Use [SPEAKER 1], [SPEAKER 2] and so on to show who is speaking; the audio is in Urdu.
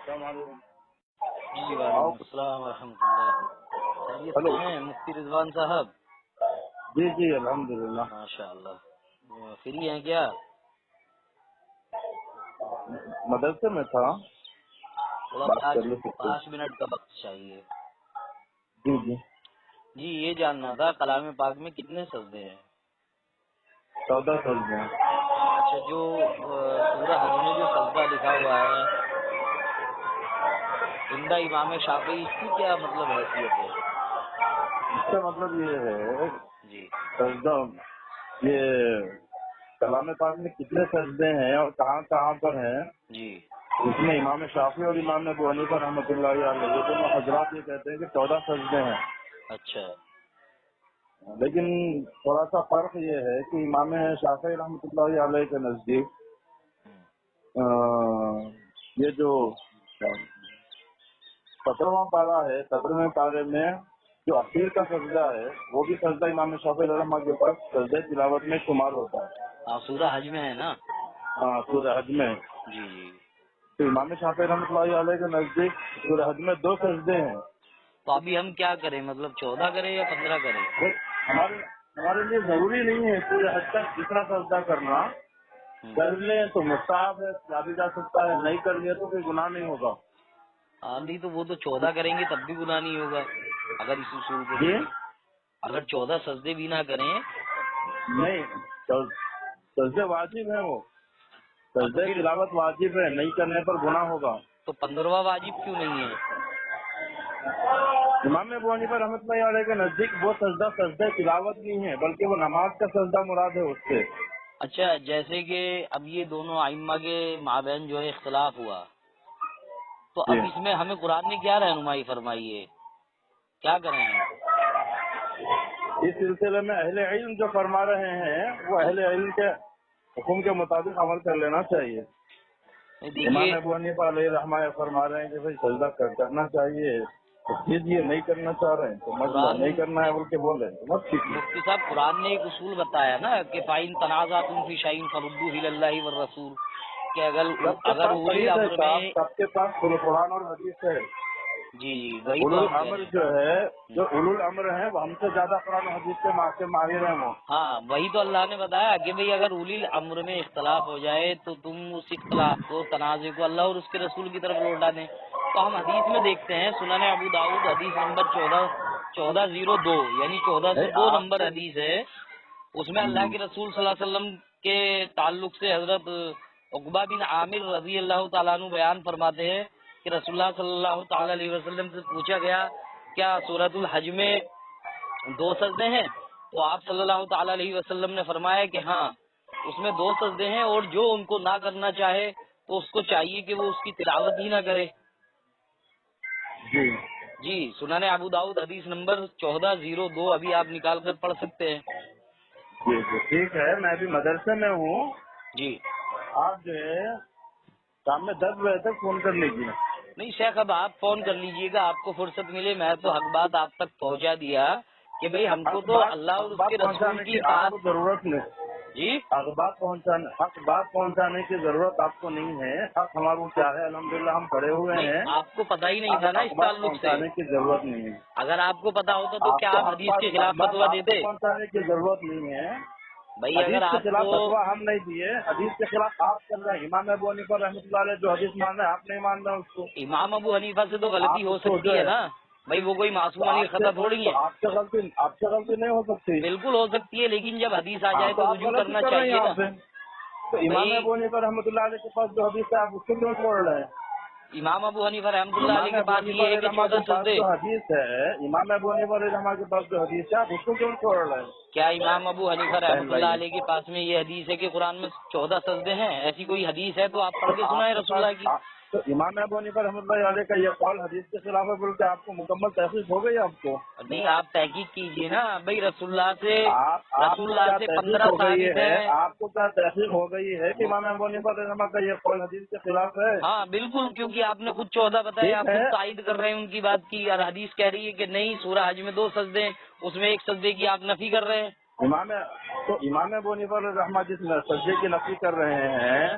[SPEAKER 1] السلام علیکم.
[SPEAKER 2] جی وعلیکم السلام ورحمۃ اللہ. خیریت
[SPEAKER 1] ہلو.
[SPEAKER 2] سے ہیں مفتی رضوان صاحب؟
[SPEAKER 1] جی جی الحمدللہ.
[SPEAKER 2] ماشاء اللہ. فری ہیں کیا؟
[SPEAKER 1] مدرسے میں تھا.
[SPEAKER 2] تھوڑا
[SPEAKER 1] بات کر لے سکتے.
[SPEAKER 2] 5 منٹ کا وقت چاہیے.
[SPEAKER 1] جی جی
[SPEAKER 2] جی یہ جاننا تھا کلام پاک میں کتنے سجدے ہیں؟
[SPEAKER 1] 14 سجدے ہیں.
[SPEAKER 2] اچھا جو سورہ حج میں جو سجدہ لکھا ہوا ہے عند امام شافعی، اس کی کیا مطلب حیثیت ہے؟
[SPEAKER 1] اس کا مطلب یہ ہے
[SPEAKER 2] جی
[SPEAKER 1] سجدہ، یہ کلام پاک میں کتنے سجدے ہیں اور کہاں کہاں پر ہیں.
[SPEAKER 2] جی
[SPEAKER 1] اس میں امام شافعی اور امام ابو حنیفہ رحمۃ اللہ علیہ یہ دونوں حضرات یہ کہتے ہیں کہ 14 سجدے ہیں.
[SPEAKER 2] اچھا.
[SPEAKER 1] لیکن تھوڑا سا فرق یہ ہے کہ امام شافعی رحمۃ اللہ علیہ کے نزدیک یہ جو 17واں پارہ ہے، 17ویں پارے میں جو اخیر کا سجدہ ہے وہ بھی سجدہ امام شافعی رحمۃ کے پاس سجدہ تلاوت میں شمار ہوتا ہے.
[SPEAKER 2] ہاں سورہ حج میں ہے نا.
[SPEAKER 1] ہاں سورہ حج میں.
[SPEAKER 2] جی جی.
[SPEAKER 1] تو امام شافعی رحمۃ اللہ علیہ کے نزدیک سورہ حج میں 2 سجدے ہیں.
[SPEAKER 2] تو ابھی ہم کیا کریں، مطلب 14 کریں یا 15 کریں؟
[SPEAKER 1] ہمارے لیے ضروری نہیں ہے سورہ حج تک جتنا سجدہ کرنا. کر لیں تو مستحب ہے، کیا بھی جا سکتا ہے. نہیں کر لیا تو کوئی گناہ نہیں ہوگا.
[SPEAKER 2] ہاں نہیں تو وہ تو 14 کریں گے تب بھی گناہ نہیں ہوگا اگر اس اصول کو
[SPEAKER 1] جی
[SPEAKER 2] دیکھیں. اگر 14 سجدے بھی نہ کریں
[SPEAKER 1] نہیں، سجدے واجب ہیں، وہ سجدے تلاوت واجب ہے، نہیں کرنے پر گناہ ہوگا.
[SPEAKER 2] تو 15واں واجب کیوں نہیں ہے؟
[SPEAKER 1] امام ابو حنیفہ رحمۃ اللہ علیہ کے نزدیک وہ سجدہ تلاوت نہیں ہے بلکہ وہ نماز کا سجدہ مراد ہے اس سے.
[SPEAKER 2] اچھا جیسے کہ اب یہ دونوں ائمہ کے مابین جو ہے اختلاف ہوا، تو اب اس میں ہمیں قرآن نے کیا رہنمائی فرمائی ہے، کیا کریں ہم؟
[SPEAKER 1] اس سلسلے میں اہل علم جو فرما رہے ہیں وہ اہل علم کے حکم کے مطابق عمل کر لینا چاہیے. امام ابو حنیفہ علیہ رحمہ فرما رہے ہیں کہ بھائی سجدہ کرنا چاہیے، کیجیے. نہیں کرنا چاہ رہے ہیں تو مطلب نہیں کرنا ہے بول کے بولے مت کیجیے.
[SPEAKER 2] مفتی صاحب قرآن نے ایک اصول بتایا نا کہ فَإِن تَنَازَعْتُمْ فِي شَيْءٍ فَرُدُّوهُ إِلَى اللَّهِ وَالرَّسُولِ، کہ اگر اولی امر میں
[SPEAKER 1] سب کے پاس قرآن اور حدیث ہے.
[SPEAKER 2] جی وہی
[SPEAKER 1] اولو
[SPEAKER 2] تو
[SPEAKER 1] الامر جو ہے، جو اولو الامر ہیں وہ ہم سے زیادہ قرآن و حدیث سے ماہر ہیں وہ.
[SPEAKER 2] ہاں وہی تو اللہ نے بتایا کہ بھئی اگر اولی الامر میں اختلاف ہو جائے تو تم اس اختلاف کو، تنازع کو اللہ اور اس کے رسول کی طرف لوٹا دیں. تو ہم حدیث میں دیکھتے ہیں سنن ابو داؤد حدیث نمبر 1402 یعنی 1402 نمبر حدیث ہے. اس میں اللہ کے رسول صلی اللہ علیہ وسلم کے تعلق سے حضرت عقبہ بن عامر رضی اللہ تعالیٰ عنہ بیان فرماتے ہیں کہ رسول اللہ صلی اللہ تعالی علیہ وسلم سے پوچھا گیا کیا سورۃ الحج میں 2 سجدے ہیں؟ تو آپ صلی اللہ تعالی علیہ وسلم نے فرمایا کہ ہاں اس میں 2 سجدے ہیں، اور جو ان کو نہ کرنا چاہے تو اس کو چاہیے کہ وہ اس کی تلاوت ہی نہ کرے. جی سنن ابو داؤد حدیث نمبر 1402 ابھی آپ نکال کر پڑھ سکتے ہیں.
[SPEAKER 1] جی ٹھیک ہے. میں ابھی مدرسے میں ہوں.
[SPEAKER 2] جی
[SPEAKER 1] آپ جو ہے شام میں 10 بجے تک فون کر لیجیے.
[SPEAKER 2] نہیں شیخ اب آپ فون کر لیجئے گا، آپ کو فرصت ملے. میں تو حق بات آپ تک پہنچا دیا کہ بھئی ہم کو تو اللہ اور اس کے رسول کی اطاعت.
[SPEAKER 1] ضرورت نہیں.
[SPEAKER 2] جی
[SPEAKER 1] حق بات پہنچانے کی ضرورت آپ کو نہیں ہے. حق ہمارا کیا ہے، الحمدللہ ہم کھڑے ہوئے ہیں.
[SPEAKER 2] آپ کو پتہ ہی نہیں تھا نا اس تعلق سے.
[SPEAKER 1] پہنچانے کی ضرورت نہیں ہے.
[SPEAKER 2] اگر آپ کو پتا ہوتا تو کیا آپ حدیث کے خلاف فتویٰ دیتے؟
[SPEAKER 1] پہنچانے کی ضرورت نہیں ہے.
[SPEAKER 2] بھائی اگر
[SPEAKER 1] حدیث کے
[SPEAKER 2] آپ
[SPEAKER 1] خلاف
[SPEAKER 2] کو
[SPEAKER 1] فتویٰ ہم نہیں دیے، حدیث کے خلاف آپ کر رہے ہیں. امام ابو حنیفہ رحمۃ اللہ علیہ جو حدیث مان رہے ہیں آپ نہیں مان رہے اس کو.
[SPEAKER 2] امام ابو حنیفہ سے تو غلطی ہو سکتی ہے نا بھائی، وہ کوئی معصوم علی خطا تھوڑی ہے.
[SPEAKER 1] آپ سے غلطی نہیں ہو سکتی.
[SPEAKER 2] بالکل ہو سکتی ہے، لیکن جب حدیث آ جائے تو
[SPEAKER 1] آپ
[SPEAKER 2] رجوع
[SPEAKER 1] غلطی
[SPEAKER 2] کرنا
[SPEAKER 1] کر رہے ہیں
[SPEAKER 2] چاہیے نا.
[SPEAKER 1] یہاں پہ. تو امام ابو حنیفہ رحمۃ اللہ علیہ کے پاس جو حدیث ہے آپ اس کو کیوں چھوڑ رہے ہیں؟
[SPEAKER 2] امام ابو حنیفہ رحمۃ اللہ علیہ
[SPEAKER 1] امام
[SPEAKER 2] کے
[SPEAKER 1] ابو
[SPEAKER 2] پاس
[SPEAKER 1] حنیفہ
[SPEAKER 2] یہ ہے
[SPEAKER 1] علیہ
[SPEAKER 2] کہ
[SPEAKER 1] رحمہ
[SPEAKER 2] 14
[SPEAKER 1] کے پاس
[SPEAKER 2] سجدے.
[SPEAKER 1] جو حدیث ہے، امام ابو حنیفہ علیہ رحمہ کے پاس جو حدیث ہے آپ اس کو کیوں چھوڑ رہے ہیں؟
[SPEAKER 2] کیا امام ابو حنیفہ رحمۃ اللہ علیہ کے پاس میں یہ حدیث ہے کہ قرآن میں 14 سجدے ہیں؟ ایسی کوئی حدیث ہے تو آپ پڑھ کے سنائیں رسول اللہ کی.
[SPEAKER 1] تو امام ابو حنیفہ رحمۃ اللہ علیہ کا یہ قول حدیث کے خلاف ہے بول کے آپ کو مکمل تحقیق ہو گئی آپ کو؟
[SPEAKER 2] نہیں آپ تحقیق کیجئے نا بھائی. رسول اللہ سے
[SPEAKER 1] آپ کو کیا تحقیق
[SPEAKER 2] 15
[SPEAKER 1] ہو گئی
[SPEAKER 2] ثابت
[SPEAKER 1] ہے؟
[SPEAKER 2] ہیں.
[SPEAKER 1] آپ کو کیا تحقیق ہو گئی ہے کہ امام ابو حنیفہ رحمہ کا یہ قول حدیث کے خلاف ہے؟
[SPEAKER 2] ہاں بالکل، کیونکہ آپ نے خود 14 بتایا، آپ خود تائید کر رہے ہیں ان کی بات کی. اور حدیث کہہ رہی ہے کہ نہیں سورہ حج میں 2 سجدے ہیں، اس میں 1 سجدے کی آپ نفی کر رہے ہیں.
[SPEAKER 1] امام ابو حنیفہ رحمہ جس سجدے کی نفی کر رہے ہیں